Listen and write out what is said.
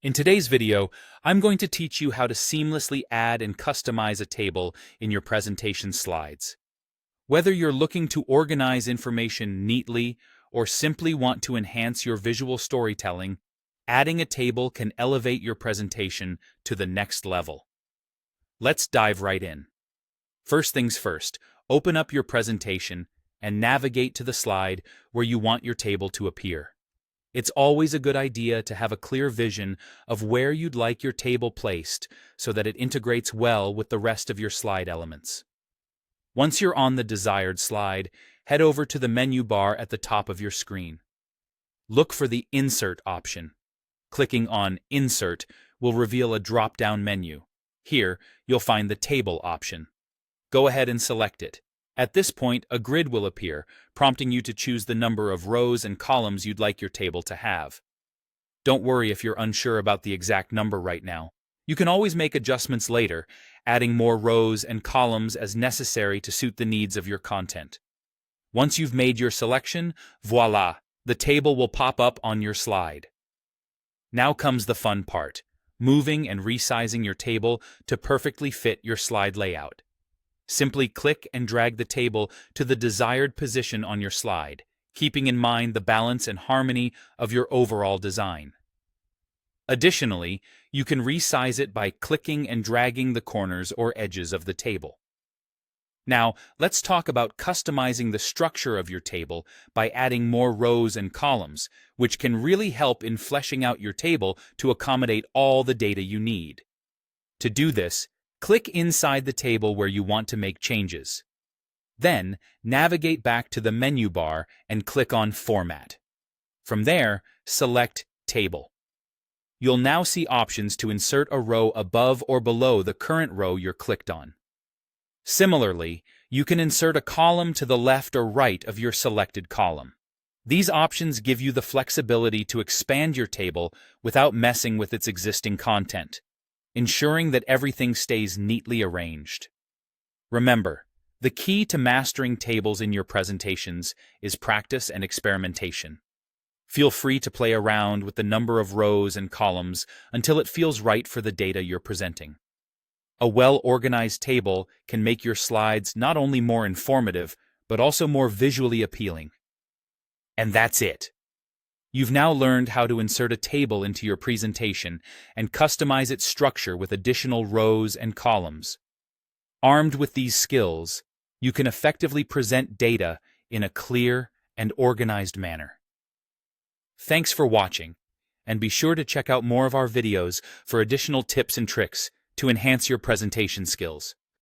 In today's video, I'm going to teach you how to seamlessly add and customize a table in your presentation slides. Whether you're looking to organize information neatly or simply want to enhance your visual storytelling, adding a table can elevate your presentation to the next level. Let's dive right in. First things first, open up your presentation and navigate to the slide where you want your table to appear. It's always a good idea to have a clear vision of where you'd like your table placed so that it integrates well with the rest of your slide elements. Once you're on the desired slide, head over to the menu bar at the top of your screen. Look for the Insert option. Clicking on Insert will reveal a drop-down menu. Here, you'll find the Table option. Go ahead and select it. At this point, a grid will appear, prompting you to choose the number of rows and columns you'd like your table to have. Don't worry if you're unsure about the exact number right now. You can always make adjustments later, adding more rows and columns as necessary to suit the needs of your content. Once you've made your selection, voila, the table will pop up on your slide. Now comes the fun part, moving and resizing your table to perfectly fit your slide layout. Simply click and drag the table to the desired position on your slide, keeping in mind the balance and harmony of your overall design. Additionally, you can resize it by clicking and dragging the corners or edges of the table. Now, let's talk about customizing the structure of your table by adding more rows and columns, which can really help in fleshing out your table to accommodate all the data you need. To do this, click inside the table where you want to make changes. Then, navigate back to the menu bar and click on Format. From there, select Table. You'll now see options to insert a row above or below the current row you're clicked on. Similarly, you can insert a column to the left or right of your selected column. These options give you the flexibility to expand your table without messing with its existing content, ensuring that everything stays neatly arranged. Remember, the key to mastering tables in your presentations is practice and experimentation. Feel free to play around with the number of rows and columns until it feels right for the data you're presenting. A well-organized table can make your slides not only more informative, but also more visually appealing. And that's it. You've now learned how to insert a table into your presentation and customize its structure with additional rows and columns. Armed with these skills, you can effectively present data in a clear and organized manner. Thanks for watching, and be sure to check out more of our videos for additional tips and tricks to enhance your presentation skills.